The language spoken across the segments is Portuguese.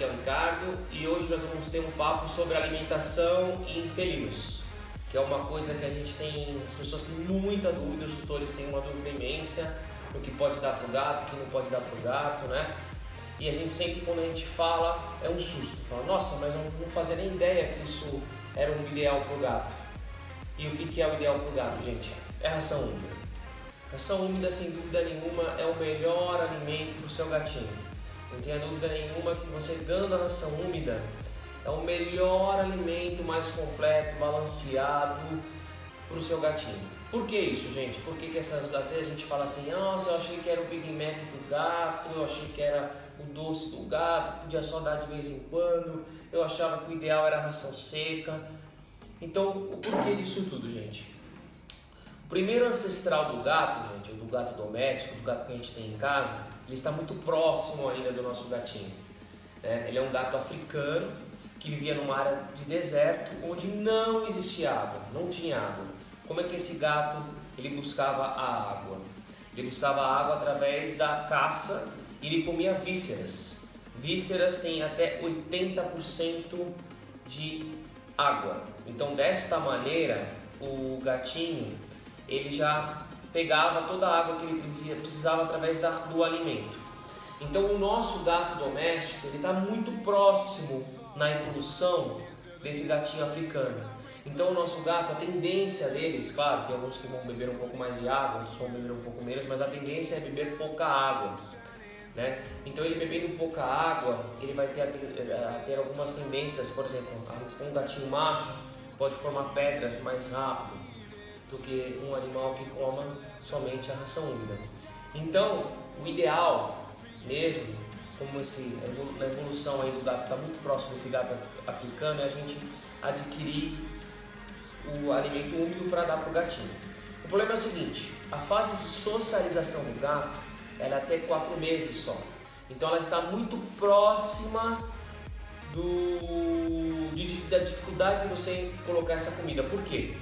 aqui é o Ricardo e hoje nós vamos ter um papo sobre alimentação em felinos, que é uma coisa que a gente tem, as pessoas têm muita dúvida, os tutores têm uma dúvida imensa no que pode dar para o gato, o que não pode dar para o gato, né? E a gente sempre, quando a gente fala, é um susto, fala, nossa, mas eu não fazia nem ideia que isso era um ideal para o gato. E o que é o ideal para o gato, gente? É ração úmida. Ração úmida, sem dúvida nenhuma, é o melhor alimento para o seu gatinho. Não tenha dúvida nenhuma que você dando a ração úmida é o melhor alimento, mais completo, balanceado para o seu gatinho. Por que isso, gente? Por que até a gente fala assim, nossa, eu achei que era o Big Mac do gato, eu achei que era o doce do gato, podia só dar de vez em quando, eu achava que o ideal era a ração seca. Então, o porquê disso tudo, gente? O primeiro ancestral do gato, gente, do gato doméstico, do gato que a gente tem em casa, ele está muito próximo ainda do nosso gatinho. Né? Ele é um gato africano que vivia numa área de deserto onde não existia água, não tinha água. Como é que esse gato ele buscava a água? Ele buscava a água através da caça e ele comia vísceras. Vísceras têm até 80% de água. Então, desta maneira, o gatinho ele já pegava toda a água que ele precisava através do alimento. Então, o nosso gato doméstico ele está muito próximo na evolução desse gatinho africano. Então, o nosso gato, a tendência deles, claro, tem alguns que vão beber um pouco mais de água, outros vão beber um pouco menos, mas a tendência é beber pouca água. Né? Então, ele bebendo pouca água, ele vai ter algumas tendências, por exemplo, um gatinho macho pode formar pedras mais rápido do que um animal que coma somente a ração úmida. Então, o ideal mesmo, como a evolução aí do gato está muito próximo desse gato africano, é a gente adquirir o alimento úmido para dar para o gatinho. O problema é o seguinte, a fase de socialização do gato ela é até 4 meses só. Então ela está muito próxima da dificuldade de você colocar essa comida. Por quê?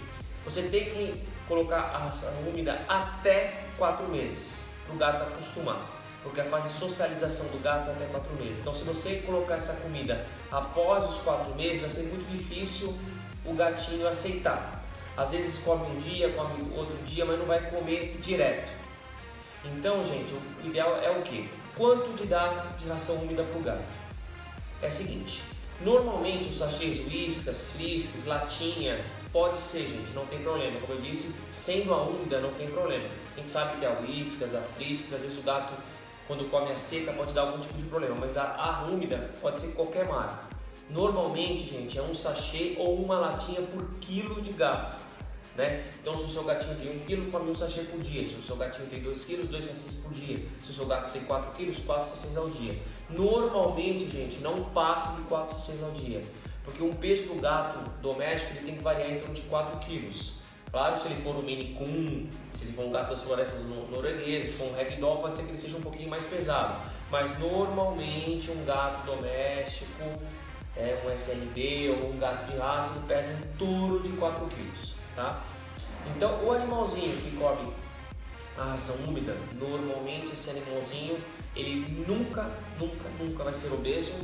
Você tem que colocar a ração úmida até 4 meses para o gato acostumar. Porque a fase de socialização do gato é até 4 meses. Então se você colocar essa comida após os 4 meses, vai ser muito difícil o gatinho aceitar. Às vezes come um dia, come outro dia, mas não vai comer direto. Então, gente, o ideal é o quê? Quanto de dar de ração úmida para o gato? É o seguinte, normalmente os sachês Whiskas, Frisks, latinha, pode ser, gente, não tem problema. Como eu disse, sendo a úmida não tem problema. A gente sabe que a Whiskas, a Frisks, às vezes o gato, quando come a seca, pode dar algum tipo de problema, mas a úmida pode ser qualquer marca. Normalmente, gente, é um sachê ou uma latinha por quilo de gato. Né? Então, se o seu gatinho tem 1 kg, come um sachê por dia. Se o seu gatinho tem 2 kg, 2 sachês por dia. Se o seu gato tem 4 kg, 4 sachês ao dia. Normalmente, gente, não passa de 4 sachês ao dia, porque um peso do gato doméstico ele tem que variar em torno de 4 kg. Claro, se ele for um Maine Coon, se ele for um gato das florestas norueguesas, se for um Ragdoll, pode ser que ele seja um pouquinho mais pesado. Mas normalmente um gato doméstico, um SLB ou um gato de raça, ele pesa em torno de 4 kg. Tá? Então, o animalzinho que come a ração úmida, normalmente esse animalzinho ele nunca vai ser obeso,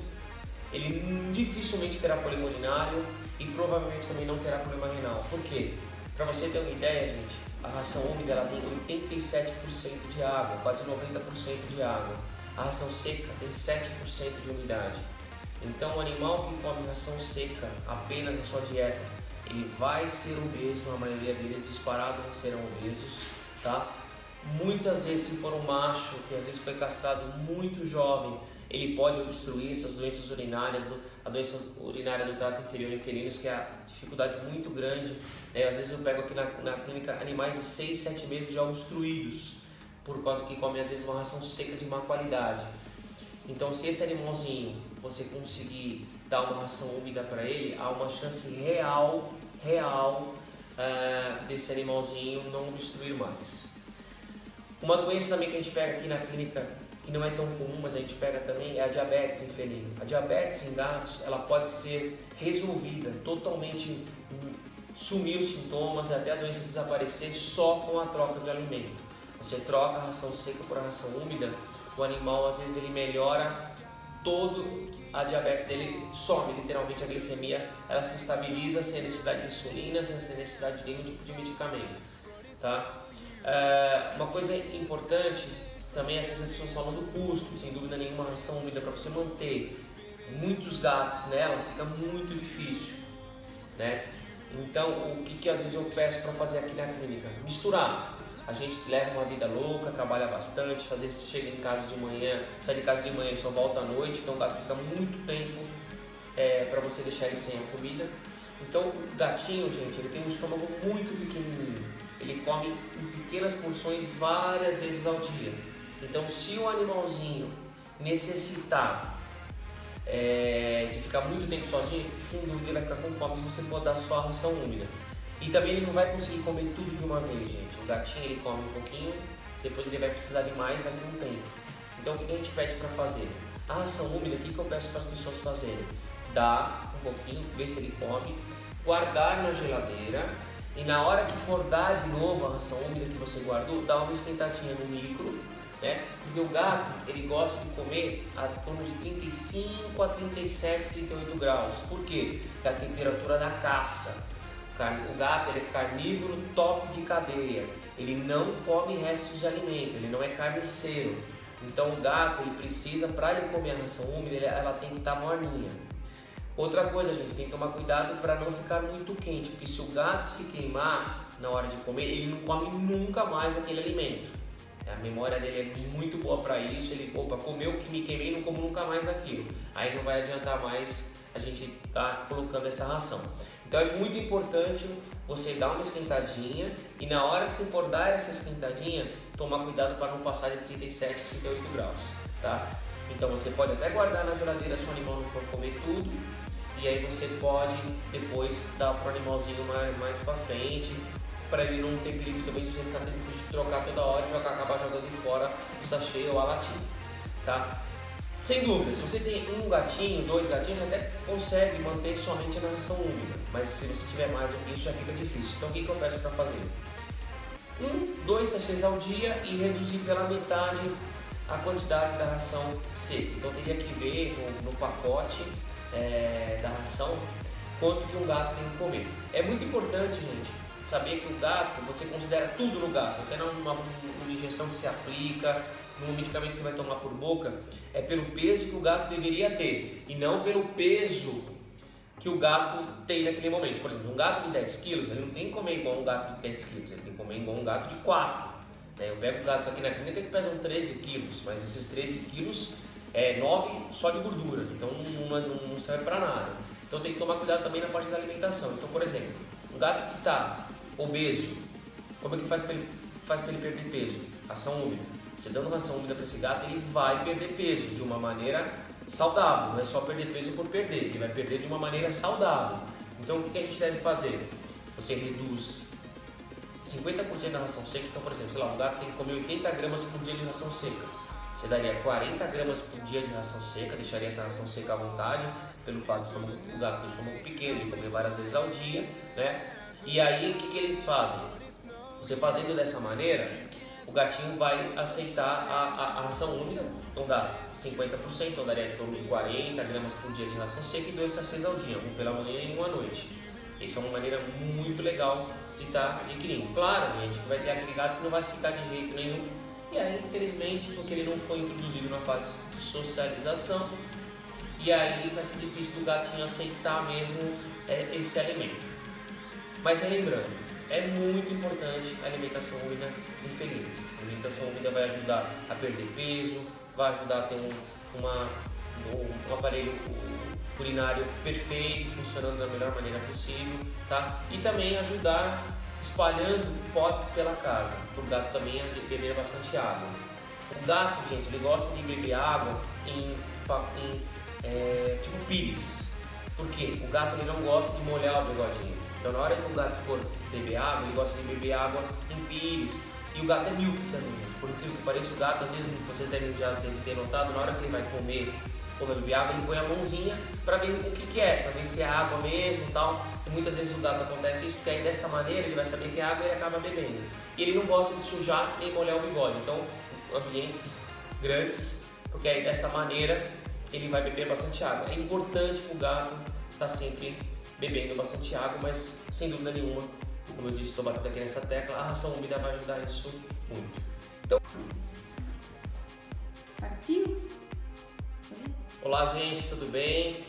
ele dificilmente terá polimorinário e provavelmente também não terá problema renal. Por quê? Para você ter uma ideia, gente, a ração úmida ela tem 87% de água, quase 90% de água. A ração seca tem 7% de umidade. Então, o animal que come ração seca apenas na sua dieta, ele vai ser obeso, a maioria deles disparados não serão obesos, tá? Muitas vezes, se for um macho que às vezes foi castrado muito jovem, ele pode obstruir essas doenças urinárias, a doença urinária do trato inferior em felinos, que é a dificuldade muito grande. Às vezes eu pego aqui na clínica animais de 6, 7 meses já obstruídos, por causa que comem às vezes uma ração seca de má qualidade. Então, se esse animalzinho você conseguir dar uma ração úmida para ele, há uma chance real desse animalzinho não obstruir mais. Uma doença também que a gente pega aqui na clínica, que não é tão comum, mas a gente pega também, é a diabetes em felino. A diabetes em gatos, ela pode ser resolvida, totalmente sumir os sintomas e até a doença desaparecer só com a troca de alimento. Você troca a ração seca por a ração úmida, o animal às vezes ele melhora todo a diabetes dele some, literalmente a glicemia, ela se estabiliza sem necessidade de insulina, sem necessidade de nenhum tipo de medicamento, tá? Uma coisa importante também, às vezes as pessoas falam do custo, sem dúvida nenhuma, uma ração úmida para você manter muitos gatos nela fica muito difícil, né? Então, o que às vezes eu peço para fazer aqui na clínica? Misturar. A gente leva uma vida louca, trabalha bastante, às vezes chega em casa de manhã, sai de casa de manhã e só volta à noite, então o gato fica muito tempo para você deixar ele sem a comida. Então o gatinho, gente, ele tem um estômago muito pequenininho, ele come em pequenas porções várias vezes ao dia. Então se o animalzinho necessitar de ficar muito tempo sozinho, sem dúvida ele vai ficar com fome se você for dar só a ração úmida. E também ele não vai conseguir comer tudo de uma vez, gente. O gatinho ele come um pouquinho, depois ele vai precisar de mais daqui a um tempo. Então o que a gente pede para fazer? A ração úmida, o que eu peço para as pessoas fazerem? Dar um pouquinho, ver se ele come, guardar na geladeira e na hora que for dar de novo a ração úmida que você guardou, dá uma esquentadinha no micro, né? Porque o gato ele gosta de comer a torno de 35 a 37, 38 graus. Por quê? Porque é a temperatura da caça. O gato ele é carnívoro top de cadeia, ele não come restos de alimento, ele não é carniceiro. Então o gato ele precisa, para ele comer a ração úmida, ela tem que estar morninha. Outra coisa, gente, tem que tomar cuidado para não ficar muito quente, porque se o gato se queimar na hora de comer, ele não come nunca mais aquele alimento. A memória dele é muito boa para isso, ele, opa, comeu que me queimei, não como nunca mais aquilo. Aí não vai adiantar mais a gente tá colocando essa ração. Então é muito importante você dar uma esquentadinha e na hora que você for dar essa esquentadinha, tomar cuidado para não passar de 37, 38 graus, tá? Então você pode até guardar na geladeira se o animal não for comer tudo e aí você pode depois dar para o animalzinho mais para frente, para ele não ter perigo também de você ficar tendo que trocar toda hora e acabar jogando fora o sachê ou a latinha, tá? Sem dúvida, se você tem um gatinho, dois gatinhos, você até consegue manter somente na ração úmida, mas se você tiver mais do que isso já fica difícil. Então o que eu peço para fazer? 2 sachês ao dia e reduzir pela metade a quantidade da ração seca. Então teria que ver no pacote da ração quanto que um gato tem que comer. É muito importante, gente, saber que o gato, você considera tudo no gato, até numa injeção que se aplica, no medicamento que vai tomar por boca, é pelo peso que o gato deveria ter e não pelo peso que o gato tem naquele momento. Por exemplo, um gato de 10 quilos, ele não tem que comer igual um gato de 10 quilos, ele tem que comer igual um gato de 4. Eu pego gatos aqui na clínica que pesam 13 quilos, mas esses 13 quilos 9 só de gordura, então não serve para nada. Então tem que tomar cuidado também na parte da alimentação. Então, por exemplo, um gato que está obeso, como é que faz para ele perder peso? Ração úmida. Você dando ração úmida para esse gato, ele vai perder peso de uma maneira saudável, não é só perder peso por perder, ele vai perder de uma maneira saudável. Então o que a gente deve fazer? Você reduz 50% da ração seca, então por exemplo, sei lá, um gato tem que comer 80 gramas por dia de ração seca. Você daria 40 gramas por dia de ração seca, deixaria essa ração seca à vontade, pelo fato de o gato ter um estômago pequeno, ele comer várias vezes ao dia, né? E aí o que eles fazem? Você fazendo dessa maneira, o gatinho vai aceitar a ração úmida, então dá 50%, então daria em torno de 40 gramas por dia de ração seca e 2 sachês ao dia, um pela manhã e um à noite. Essa é uma maneira muito legal de estar adquirindo. Claro, gente, que vai ter aquele gato que não vai se quitar de jeito nenhum, e aí, infelizmente, porque ele não foi introduzido na fase de socialização, e aí vai ser difícil do gatinho aceitar mesmo esse alimento. Mas lembrando, é muito importante a alimentação úmida em felinos. A alimentação úmida vai ajudar a perder peso, vai ajudar a ter um aparelho urinário perfeito, funcionando da melhor maneira possível, tá? E também ajudar espalhando potes pela casa, para o gato também beber bastante água. O gato, gente, ele gosta de beber água tipo pires. Por quê? O gato ele não gosta de molhar o bigodinho. Então na hora que o gato for beber água, ele gosta de beber água em pires. E o gato é míope também. Por incrível que pareça, o gato, às vezes, vocês devem ter notado, na hora que ele vai comer ou vai beber água, ele põe a mãozinha para ver o que é, para ver se é água mesmo e tal. E muitas vezes o gato acontece isso, porque aí dessa maneira ele vai saber que é água e ele acaba bebendo. E ele não gosta de sujar nem molhar o bigode. Então, ambientes grandes, porque aí dessa maneira ele vai beber bastante água. É importante para o gato estar sempre bebendo bastante água, mas sem dúvida nenhuma, como eu disse, estou batendo aqui nessa tecla, a ração úmida vai ajudar isso muito. Então, olá gente, tudo bem?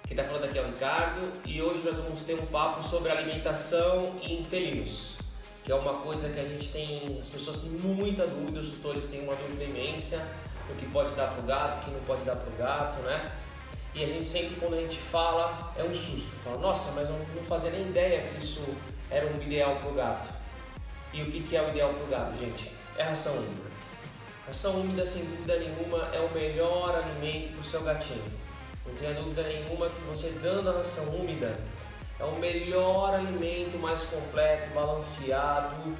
Quem está falando aqui é o Ricardo e hoje nós vamos ter um papo sobre alimentação em felinos, que é uma coisa que a gente tem, as pessoas têm muita dúvida, os tutores têm uma dúvida imensa do que pode dar para o gato, o que não pode dar para o gato, né? E a gente sempre, quando a gente fala, é um susto. Fala, nossa, mas eu não fazia nem ideia que isso era um ideal para o gato. E o que é o ideal para o gato, gente? É ração úmida. Ração úmida, sem dúvida nenhuma, é o melhor alimento para o seu gatinho. Não tenha dúvida nenhuma que você dando a ração úmida é o melhor alimento, mais completo, balanceado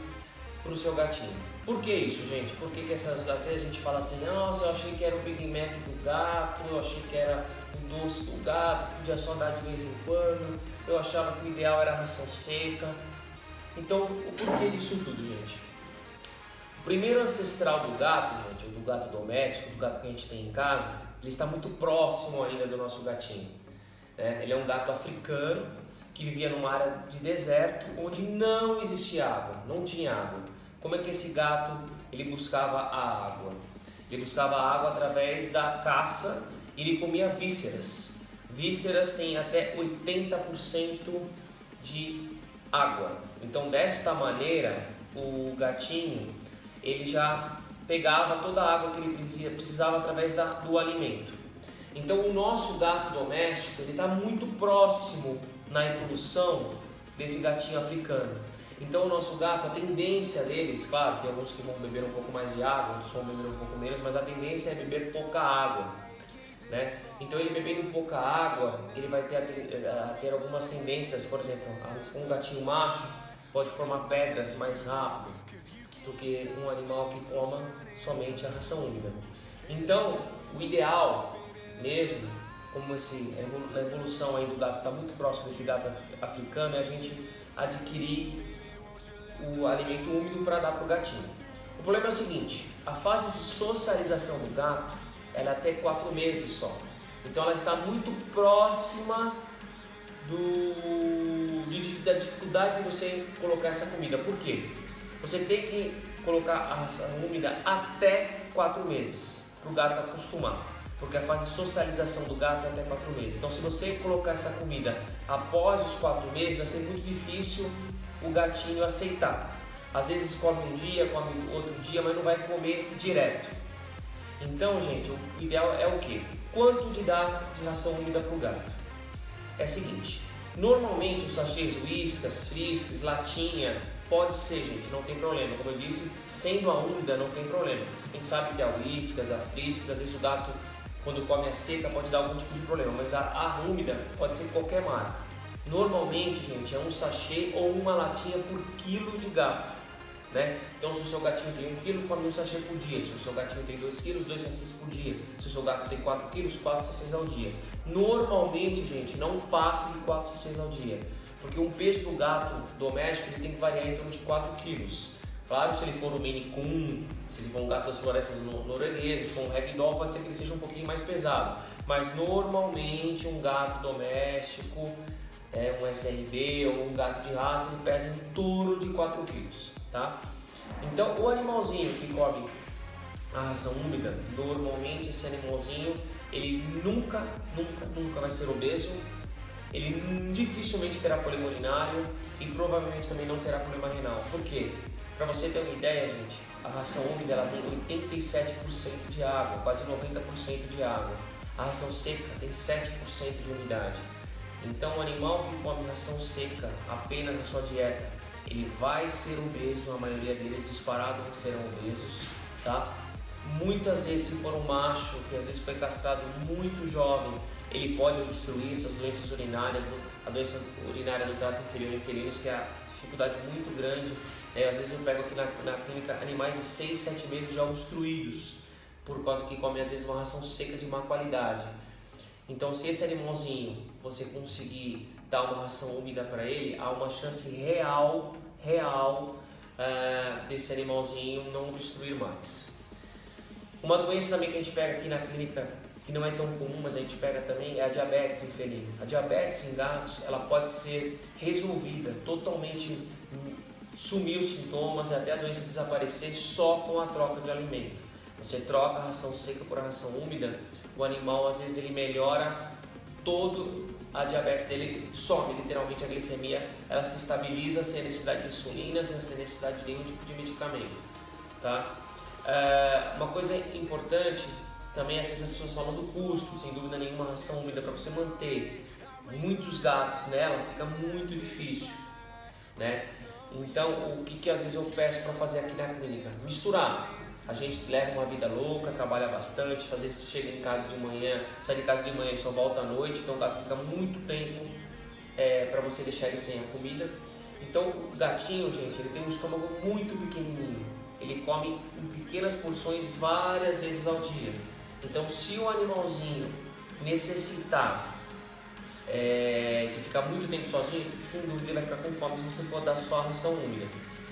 para o seu gatinho. Por que isso, gente? Por que essas até a gente fala assim, nossa, eu achei que era o Big Mac do gato, eu achei que era o doce do gato, podia só dar de vez em quando, eu achava que o ideal era a ração seca. Então, o porquê disso tudo, gente? O primeiro ancestral do gato, gente, do gato doméstico, do gato que a gente tem em casa, ele está muito próximo ainda do nosso gatinho. Né? Ele é um gato africano que vivia numa área de deserto onde não existia água, não tinha água. Como é que esse gato ele buscava a água? Ele buscava a água através da caça e ele comia vísceras. Vísceras têm até 80% de água. Então, desta maneira, o gatinho ele já pegava toda a água que ele precisava através do alimento. Então, o nosso gato doméstico ele está muito próximo na evolução desse gatinho africano. Então, o nosso gato, a tendência deles, claro, tem alguns que vão beber um pouco mais de água, outros vão beber um pouco menos, mas a tendência é beber pouca água. Né? Então, ele bebendo pouca água, ele vai ter algumas tendências, por exemplo, um gatinho macho pode formar pedras mais rápido do que um animal que coma somente a ração úmida. Então, o ideal mesmo, como a evolução aí do gato está muito próximo desse gato africano, é a gente adquirir o alimento úmido para dar para o gatinho. O problema é o seguinte, a fase de socialização do gato ela é até 4 meses só. Então ela está muito próxima da dificuldade de você colocar essa comida. Por quê? Você tem que colocar a ração úmida até 4 meses para o gato acostumar. Porque a fase de socialização do gato é até 4 meses. Então se você colocar essa comida após os 4 meses, vai ser muito difícil o gatinho aceitar. Às vezes come um dia, come outro dia, mas não vai comer direto. Então, gente, o ideal é o quê? Quanto de dar de ração úmida para o gato? É o seguinte, normalmente os sachês, Whiskas, Friskies, latinha, pode ser, gente, não tem problema. Como eu disse, sendo a úmida não tem problema. A gente sabe que a Whiskas, a Friskies, às vezes o gato, quando come a seca, pode dar algum tipo de problema, mas a úmida pode ser qualquer marca. Normalmente, gente, é um sachê ou uma latinha por quilo de gato. Né? Então, se o seu gatinho tem 1 kg, come um sachê por dia. Se o seu gatinho tem 2 kg, 2 sachês por dia. Se o seu gato tem 4 kg, 4 sachês ao dia. Normalmente, gente, não passa de 4 sachês ao dia, porque o peso do gato doméstico ele tem que variar em torno de 4 kg. Claro, se ele for um Maine Coon, se ele for um gato das florestas norueguesas, se for um Ragdoll, pode ser que ele seja um pouquinho mais pesado. Mas normalmente um gato doméstico, um SRB ou um gato de raça, ele pesa em torno de 4 kg. Tá? Então, o animalzinho que come a ração úmida, normalmente esse animalzinho ele nunca vai ser obeso, ele dificilmente terá problema urinário e provavelmente também não terá problema renal. Por quê? Para você ter uma ideia, gente, a ração úmida ela tem 87% de água, quase 90% de água. A ração seca tem 7% de umidade. Então, o animal que come ração seca apenas na sua dieta, ele vai ser obeso, a maioria deles disparado serão obesos, tá? Muitas vezes, se for um macho que às vezes foi castrado muito jovem, ele pode obstruir essas doenças urinárias, a doença urinária do trato inferior em felinos, que é a dificuldade muito grande. Às vezes eu pego aqui na clínica animais de 6, 7 meses já obstruídos, por causa que comem às vezes uma ração seca de má qualidade. Então, se esse animalzinho você conseguir dar uma ração úmida para ele, há uma chance real desse animalzinho não obstruir mais. Uma doença também que a gente pega aqui na clínica que não é tão comum, mas a gente pega também, é a diabetes em felino. A diabetes em gatos, ela pode ser resolvida totalmente, sumir os sintomas e até a doença desaparecer só com a troca de alimento. Você troca a ração seca por a ração úmida, o animal às vezes ele melhora todo, a diabetes dele some, literalmente a glicemia, ela se estabiliza sem necessidade de insulina, sem necessidade de nenhum tipo de medicamento, tá? Uma coisa importante também, às vezes as pessoas falam do custo, sem dúvida nenhuma, ração úmida para você manter muitos gatos nela fica muito difícil, né? Então, o que às vezes eu peço para fazer aqui na clínica? Misturar. A gente leva uma vida louca, trabalha bastante, às vezes chega em casa de manhã, sai de casa de manhã e só volta à noite, então o gato fica muito tempo para você deixar ele sem a comida. Então o gatinho, gente, ele tem um estômago muito pequenininho, ele come em pequenas porções várias vezes ao dia. Então se o animalzinho necessitar de ficar muito tempo sozinho, sem dúvida ele vai ficar com fome se você for dar só a ração úmida.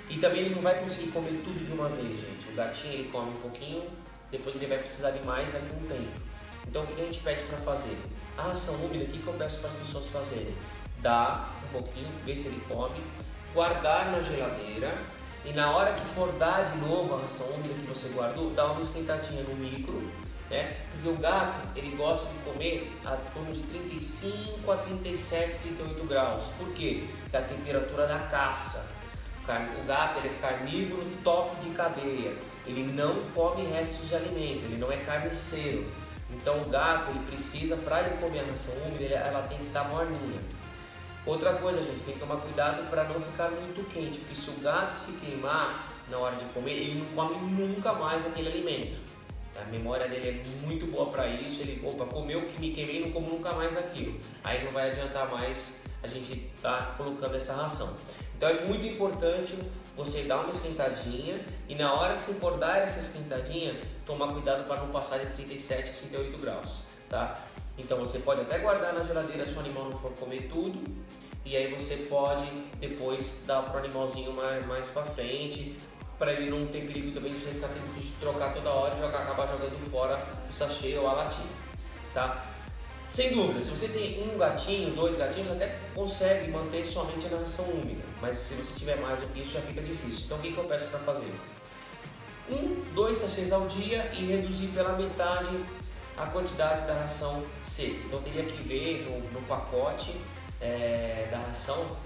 E também ele não vai conseguir comer tudo de uma vez, gente. O gatinho ele come um pouquinho, depois ele vai precisar de mais daqui a um tempo. Então o que a gente pede para fazer? A ração úmida, o que eu peço para as pessoas fazerem? Dar um pouquinho, ver se ele come, guardar na geladeira e na hora que for dar de novo a ração úmida que você guardou, dá uma esquentadinha no micro, né? Porque o gato ele gosta de comer a torno de 35 a 37, 38 graus. Por quê? Porque é a temperatura da caça. O gato ele é carnívoro top de cadeia, ele não come restos de alimento, ele não é carniceiro. Então o gato ele precisa, para ele comer a ração úmida, ela tem que estar morninha. Outra coisa, gente, tem que tomar cuidado para não ficar muito quente, porque se o gato se queimar na hora de comer, ele não come nunca mais aquele alimento. A memória dele é muito boa para isso, ele, comeu que me queimei, não como nunca mais aquilo. Aí não vai adiantar mais a gente estar colocando essa ração. Então é muito importante você dar uma esquentadinha e na hora que você for dar essa esquentadinha, tomar cuidado para não passar de 37, 38 graus, tá? Então você pode até guardar na geladeira se o animal não for comer tudo e aí você pode depois dar para o animalzinho mais para frente, para ele não ter perigo também de você ficar tendo de trocar toda hora e acabar jogando fora o sachê ou a latinha, tá? Sem dúvida, se você tem um gatinho, dois gatinhos, você até consegue manter somente na ração úmida, mas se você tiver mais do que isso já fica difícil. Então o que eu peço para fazer? 2 sachês ao dia e reduzir pela metade a quantidade da ração seca. Então teria que ver no pacote da ração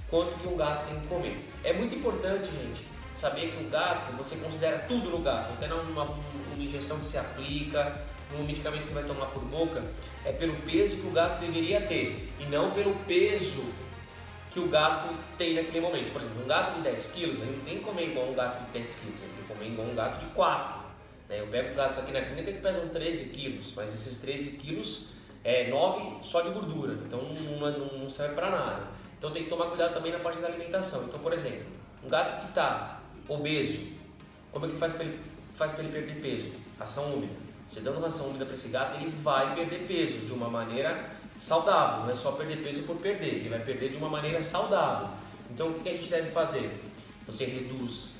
quanto que um gato tem que comer. É muito importante, gente, saber que o gato, você considera tudo no gato, até uma injeção que se aplica, um medicamento que vai tomar por boca, é pelo peso que o gato deveria ter e não pelo peso que o gato tem naquele momento. Por exemplo, um gato de 10 quilos, ele não tem que comer igual um gato de 10 quilos, ele tem que comer igual um gato de 4. Eu pego gatos aqui na clínica que pesam 13 quilos, mas esses 13 quilos 9 só de gordura, então não serve para nada. Então tem que tomar cuidado também na parte da alimentação. Então, por exemplo, um gato que está obeso, como é que faz para ele perder peso? Ração úmida. Você dando ração úmida para esse gato, ele vai perder peso de uma maneira saudável, não é só perder peso por perder, ele vai perder de uma maneira saudável. Então o que a gente deve fazer? Você reduz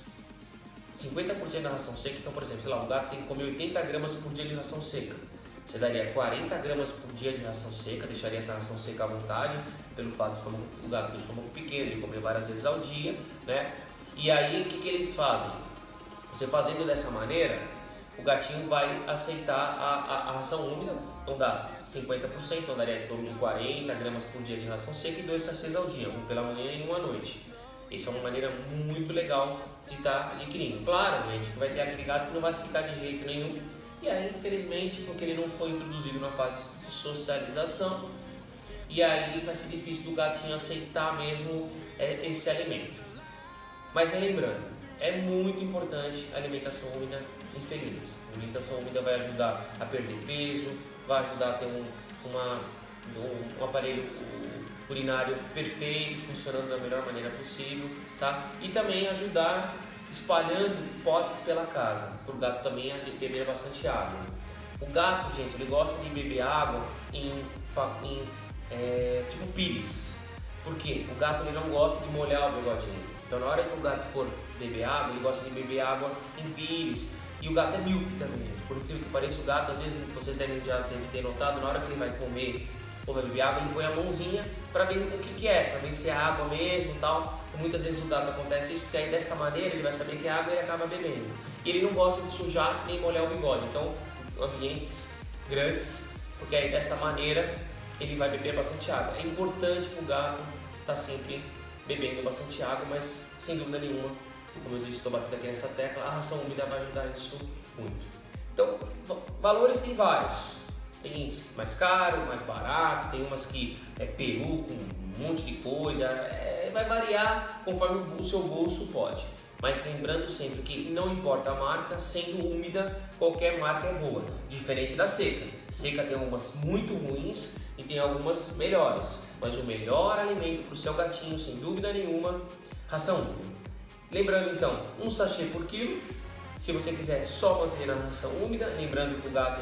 50% da ração seca, então por exemplo, sei lá, o gato tem que comer 80 gramas por dia de ração seca. Você daria 40 gramas por dia de ração seca, deixaria essa ração seca à vontade, pelo fato de o gato tem um estômago pequeno, ele comer várias vezes ao dia, né? E aí o que eles fazem? Você fazendo dessa maneira, o gatinho vai aceitar a ração úmida, então dá 50%, então daria em torno de 40 gramas por dia de ração seca e 2 sachês ao dia, um pela manhã e um à noite. Essa é uma maneira muito legal de estar adquirindo. Claro, gente, que vai ter aquele gato que não vai explicar de jeito nenhum, e aí infelizmente, porque ele não foi introduzido na fase de socialização, e aí vai ser difícil do gatinho aceitar mesmo esse alimento. Mas lembrando, é muito importante a alimentação úmida em felinos. A alimentação úmida vai ajudar a perder peso, vai ajudar a ter um aparelho urinário perfeito, funcionando da melhor maneira possível, tá? E também ajudar espalhando potes pela casa, para o gato também beber bastante água. O gato, gente, ele gosta de beber água tipo pires. Por quê? O gato ele não gosta de molhar o bigodinho. Então na hora que o gato for beber água, ele gosta de beber água em pires. E o gato é míope também, gente. Por incrível que pareça, o gato, às vezes, vocês já devem ter notado, na hora que ele vai comer ou vai beber água, ele põe a mãozinha para ver o que é, para ver se é água mesmo e tal. E muitas vezes o gato acontece isso, porque aí dessa maneira ele vai saber que é água e ele acaba bebendo. E ele não gosta de sujar nem molhar o bigode, então ambientes grandes, porque aí dessa maneira ele vai beber bastante água. É importante para o gato estar sempre bebendo bastante água, mas sem dúvida nenhuma, como eu disse, estou batendo aqui nessa tecla, a ração úmida vai ajudar isso muito. Então, valores tem vários. Tem mais caro, mais barato, tem umas que é peru com um monte de coisa, vai variar conforme o seu bolso pode. Mas lembrando sempre que não importa a marca, sendo úmida, qualquer marca é boa, diferente da seca. Seca tem algumas muito ruins e tem algumas melhores, mas o melhor alimento para o seu gatinho, sem dúvida nenhuma, ração úmida. Lembrando então, 1 sachê por quilo. Se você quiser só manter na ração úmida, lembrando que o gato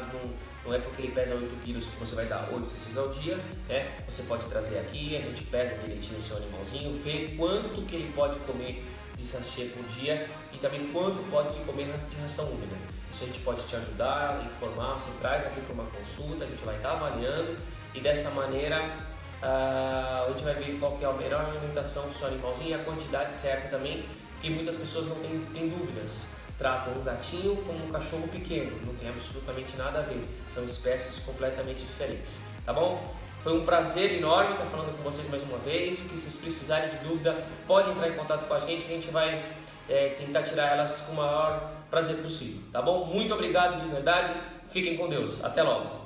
não é porque ele pesa 8 quilos que você vai dar 8 sachês ao dia, né? Você pode trazer aqui, a gente pesa direitinho o seu animalzinho, vê quanto que ele pode comer de sachê por dia e também quanto pode comer de ração úmida. Isso a gente pode te ajudar, informar, você traz aqui para uma consulta, a gente vai estar avaliando e dessa maneira a gente vai ver qual que é a melhor alimentação do seu animalzinho e a quantidade certa também, porque muitas pessoas não têm dúvidas. Tratam um gatinho como um cachorro pequeno, não tem absolutamente nada a ver, são espécies completamente diferentes, tá bom? Foi um prazer enorme estar falando com vocês mais uma vez, se vocês precisarem de dúvida, podem entrar em contato com a gente que a gente vai tentar tirar elas com o maior prazer possível, tá bom? Muito obrigado de verdade, fiquem com Deus, até logo!